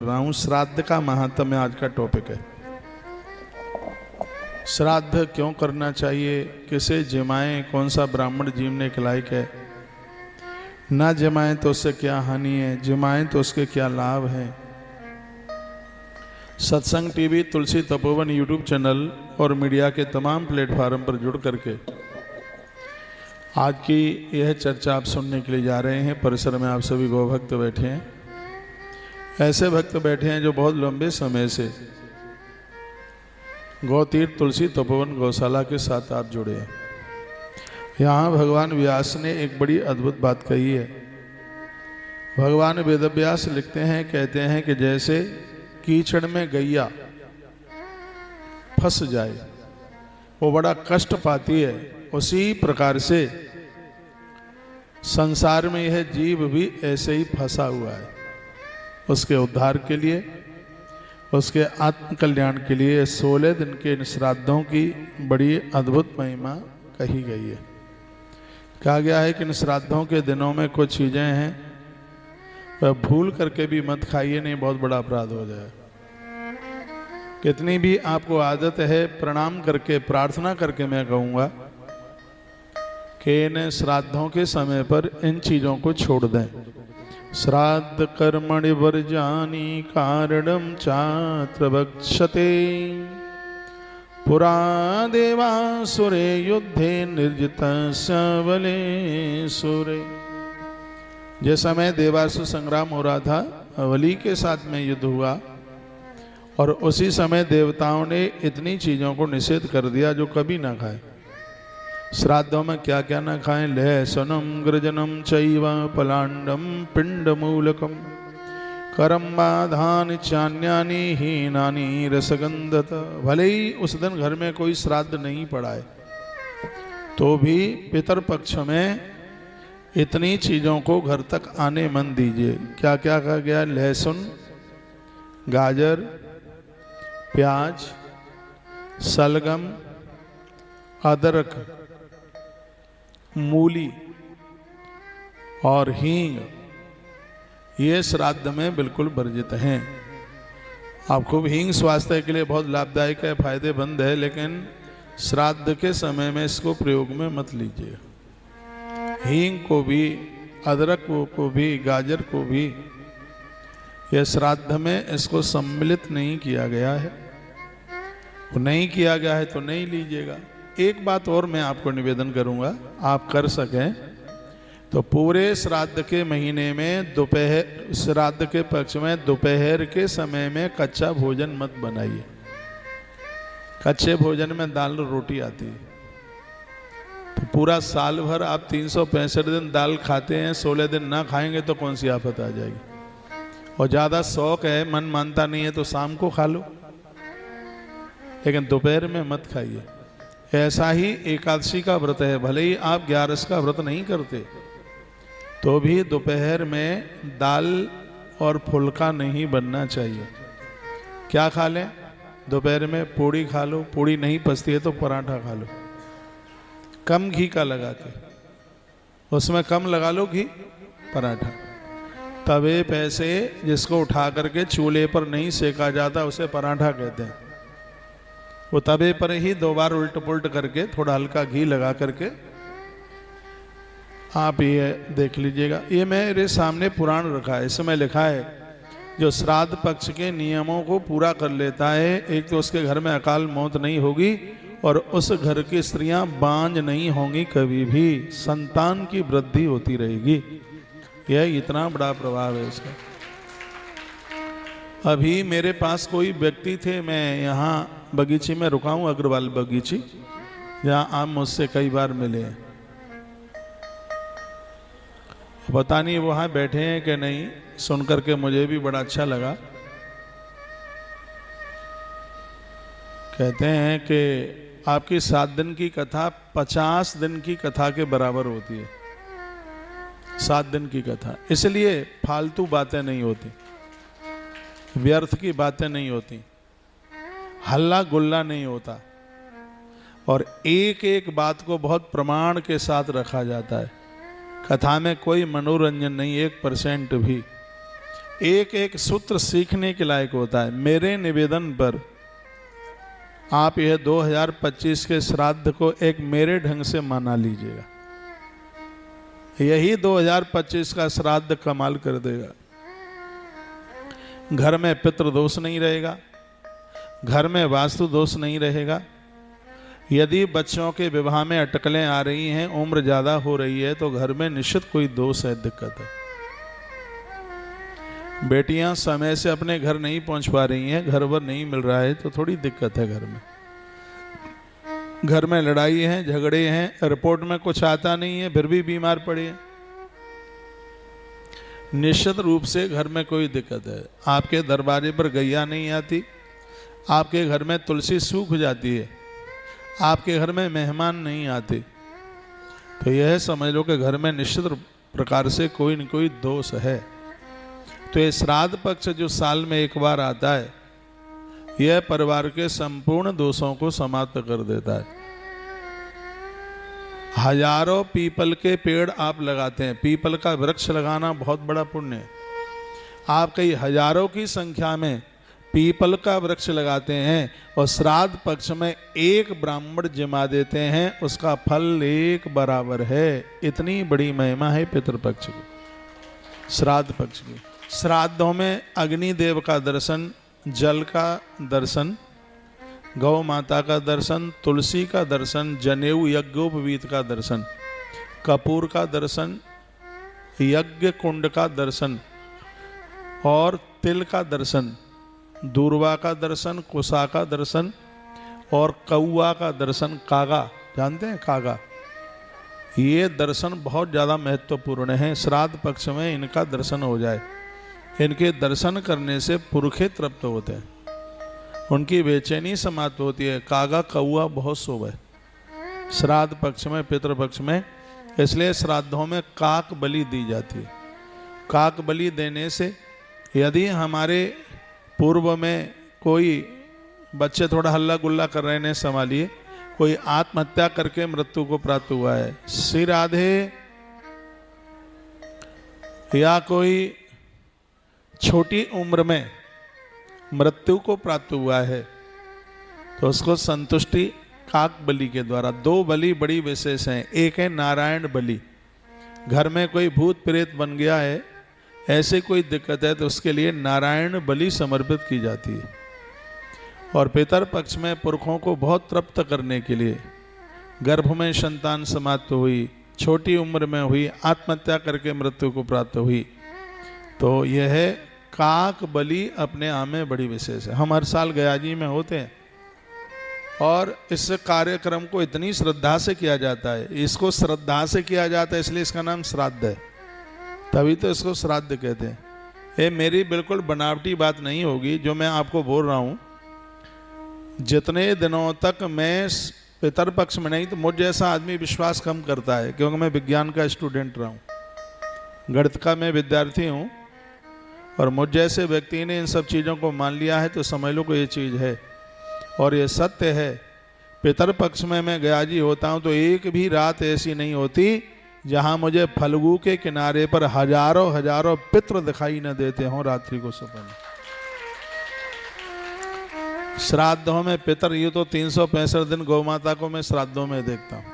रहा हूं। श्राद्ध का महात्म्य आज का टॉपिक है। श्राद्ध क्यों करना चाहिए, किसे जमाएं, कौन सा ब्राह्मण जीवने के लायक है, ना जमाएं तो उससे क्या हानि है, जमाएं तो उसके क्या लाभ हैं। सत्संग टीवी, तुलसी तपोवन यूट्यूब चैनल और मीडिया के तमाम प्लेटफार्म पर जुड़ करके आज की यह चर्चा आप सुनने के लिए जा रहे हैं। परिसर में आप सभी गौभक्त बैठे हैं, ऐसे भक्त बैठे हैं जो बहुत लंबे समय से गौतीर्थ तुलसी तपोवन गौशाला के साथ आप जुड़े हैं। यहाँ भगवान व्यास ने एक बड़ी अद्भुत बात कही है। भगवान वेदव्यास लिखते हैं, कहते हैं कि जैसे कीचड़ में गैया फंस जाए वो बड़ा कष्ट पाती है, उसी प्रकार से संसार में यह जीव भी ऐसे ही फंसा हुआ है। उसके उद्धार के लिए, उसके आत्म कल्याण के लिए 16 दिन के इन श्राद्धों की बड़ी अद्भुत महिमा कही गई है। कहा गया है कि इन श्राद्धों के दिनों में कुछ चीज़ें हैं वह भूल करके भी मत खाइए, नहीं बहुत बड़ा अपराध हो जाए। कितनी भी आपको आदत है प्रणाम करके प्रार्थना करके, मैं कहूँगा कि इन श्राद्धों के समय पर इन चीज़ों को छोड़ दें। श्राद्ध कर्मणि वर्जानि कारणं चात्र वक्ष्यते, पुरा देवासुरे युद्धे निर्जितस्य बलेसुरे। जिस समय देवासुर संग्राम हो रहा था, बलि के साथ में युद्ध हुआ और उसी समय देवताओं ने इतनी चीज़ों को निषेध कर दिया जो कभी ना खाए। श्राद्धों में क्या क्या ना खाएं, लहसुनम गृजनम चैव पलांडम पिंडमूलकम करम्बाधानि चान्यानि हीनानि रसगंधत। भले ही उस दिन घर में कोई श्राद्ध नहीं पड़ा है तो भी पितरपक्ष में इतनी चीज़ों को घर तक आने मन दीजिए। क्या क्या कहा गया? लहसुन, गाजर, प्याज, सलगम, अदरक, मूली और हींग, ये श्राद्ध में बिल्कुल वर्जित हैं। आपको हींग स्वास्थ्य के लिए बहुत लाभदायक है, फायदेमंद है, लेकिन श्राद्ध के समय में इसको प्रयोग में मत लीजिए। हींग को भी, अदरक को भी, गाजर को भी, यह श्राद्ध में इसको सम्मिलित नहीं किया गया है। वो नहीं किया गया है तो नहीं लीजिएगा। एक बात और मैं आपको निवेदन करूंगा, आप कर सकें तो पूरे श्राद्ध के महीने में दोपहर, श्राद्ध के पक्ष में दोपहर के समय में कच्चा भोजन मत बनाइए। कच्चे भोजन में दाल रोटी आती है, तो पूरा साल भर आप 365 दिन दाल खाते हैं, 16 दिन ना खाएंगे तो कौन सी आफत आ जाएगी। और ज़्यादा शौक है, मन मानता नहीं है तो शाम को खा लो, लेकिन दोपहर में मत खाइए। ऐसा ही एकादशी का व्रत है, भले ही आप 11 का व्रत नहीं करते तो भी दोपहर में दाल और फुल्का नहीं बनना चाहिए। क्या खा लें दोपहर में? पूड़ी खा लो, पूड़ी नहीं पचती है तो पराठा खा लो, कम घी का लगा के, उसमें कम लगा लो घी, पराठा। तवे पे से जिसको उठा करके चूल्हे पर नहीं सेका जाता उसे पराठा कहते हैं। वो तवे पर ही 2 बार उल्ट पुल्ट करके थोड़ा हल्का घी लगा करके आप ये देख लीजिएगा। ये मेरे सामने पुराण रखा है, इसमें लिखा है जो श्राद्ध पक्ष के नियमों को पूरा कर लेता है, एक तो उसके घर में अकाल मौत नहीं होगी और उस घर की स्त्रियां बांझ नहीं होंगी, कभी भी संतान की वृद्धि होती रहेगी। यह इतना बड़ा प्रभाव है इसका। अभी मेरे पास कोई व्यक्ति थे, मैं यहाँ बगीची में रुका हूँ, अग्रवाल बगीची, जहाँ आप मुझसे कई बार मिले हैं। पता नहीं वहाँ बैठे हैं कि नहीं, सुन करके मुझे भी बड़ा अच्छा लगा। कहते हैं कि आपकी 7 दिन की कथा 50 दिन की कथा के बराबर होती है। 7 दिन की कथा, इसलिए फालतू बातें नहीं होती, व्यर्थ की बातें नहीं होती, हल्ला गुल्ला नहीं होता, और एक एक बात को बहुत प्रमाण के साथ रखा जाता है। कथा में कोई मनोरंजन नहीं, 1% भी। एक एक सूत्र सीखने के लायक होता है। मेरे निवेदन पर आप यह 2025 के श्राद्ध को एक मेरे ढंग से मना लीजिएगा। यही 2025 का श्राद्ध कमाल कर देगा। घर में पितृदोष नहीं रहेगा, घर में वास्तु दोष नहीं रहेगा। यदि बच्चों के विवाह में अटकलें आ रही हैं, उम्र ज़्यादा हो रही है, तो घर में निश्चित कोई दोष है, दिक्कत है। बेटियां समय से अपने घर नहीं पहुंच पा रही हैं, घर भर नहीं मिल रहा है, तो थोड़ी दिक्कत है घर में। घर में लड़ाई है, झगड़े हैं, रिपोर्ट में कुछ आता नहीं है, फिर भी बीमार पड़े हैं, निश्चित रूप से घर में कोई दिक्कत है। आपके दरवाजे पर गैया नहीं आती, आपके घर में तुलसी सूख जाती है, आपके घर में मेहमान नहीं आते, तो यह समझ लो कि घर में निश्चित प्रकार से कोई न कोई दोष है। तो ये श्राद्ध पक्ष जो साल में एक बार आता है, यह परिवार के संपूर्ण दोषों को समाप्त कर देता है। हजारों पीपल के पेड़ आप लगाते हैं, पीपल का वृक्ष लगाना बहुत बड़ा पुण्य है। आप कई हजारों की संख्या में पीपल का वृक्ष लगाते हैं और श्राद्ध पक्ष में एक ब्राह्मण जिमा देते हैं, उसका फल एक बराबर है। इतनी बड़ी महिमा है पितृपक्ष की, श्राद्ध पक्ष की। श्राद्धों में अग्निदेव का दर्शन, जल का दर्शन, गौ माता का दर्शन, तुलसी का दर्शन, जनेऊ यज्ञोपवीत का दर्शन, कपूर का दर्शन, यज्ञ कुंड का दर्शन और तिल का दर्शन, दूर्वा का दर्शन, कुसा का दर्शन और कौआ का दर्शन। कागा जानते हैं, कागा, ये दर्शन बहुत ज़्यादा महत्वपूर्ण है। श्राद्ध पक्ष में इनका दर्शन हो जाए, इनके दर्शन करने से पुरखे तृप्त होते हैं, उनकी बेचैनी समाप्त होती है। कागा कौआ बहुत शुभ है श्राद्ध पक्ष में, पितृपक्ष में, इसलिए श्राद्धों में काक बलि दी जाती है। काक बलि देने से यदि हमारे पूर्व में कोई बच्चे थोड़ा हल्ला गुल्ला कर रहे हैं, संभालिए, कोई आत्महत्या करके मृत्यु को प्राप्त हुआ है, श्री राधे, या कोई छोटी उम्र में मृत्यु को प्राप्त हुआ है, तो उसको संतुष्टि काक बलि के द्वारा। दो बलि बड़ी विशेष हैं, एक है नारायण बलि। घर में कोई भूत प्रेत बन गया है, ऐसे कोई दिक्कत है, तो उसके लिए नारायण बलि समर्पित की जाती है। और पितर पक्ष में पुरखों को बहुत तृप्त करने के लिए, गर्भ में संतान समाप्त हुई, छोटी उम्र में हुई, आत्महत्या करके मृत्यु को प्राप्त हुई, तो यह काक बलि अपने आप में बड़ी विशेष है। हम हर साल गयाजी में होते हैं और इस कार्यक्रम को इतनी श्रद्धा से किया जाता है, इसको श्रद्धा से किया जाता है, इसलिए इसका नाम श्राद्ध है, तभी तो इसको श्राद्ध कहते हैं। ये मेरी बिल्कुल बनावटी बात नहीं होगी जो मैं आपको बोल रहा हूँ। जितने दिनों तक मैं पितरपक्ष में नहीं, तो मुझ जैसा आदमी विश्वास कम करता है, क्योंकि मैं विज्ञान का स्टूडेंट रहा हूँ, गणित का मैं विद्यार्थी हूँ, और मुझ जैसे व्यक्ति ने इन सब चीज़ों को मान लिया है, तो समझ लो को ये चीज़ है और ये सत्य है। पितरपक्ष में मैं गयाजी होता हूँ तो एक भी रात ऐसी नहीं होती जहाँ मुझे फल्गु के किनारे पर हजारों हजारों पितृ दिखाई न देते हों रात्रि को सपने। श्राद्धों में पितर, ये तो 365 दिन गौ माता को मैं श्राद्धों में देखता हूँ।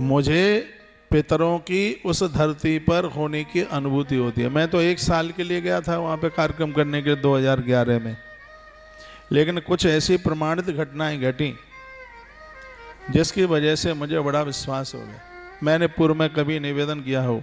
मुझे पितरों की उस धरती पर होने की अनुभूति होती है। मैं तो 1 साल के लिए गया था वहाँ पे कार्यक्रम करने के लिए 2011 में, लेकिन कुछ ऐसी प्रमाणित घटनाएं घटी जिसकी वजह से मुझे बड़ा विश्वास हो गया। मैंने पूर्व में कभी निवेदन किया हो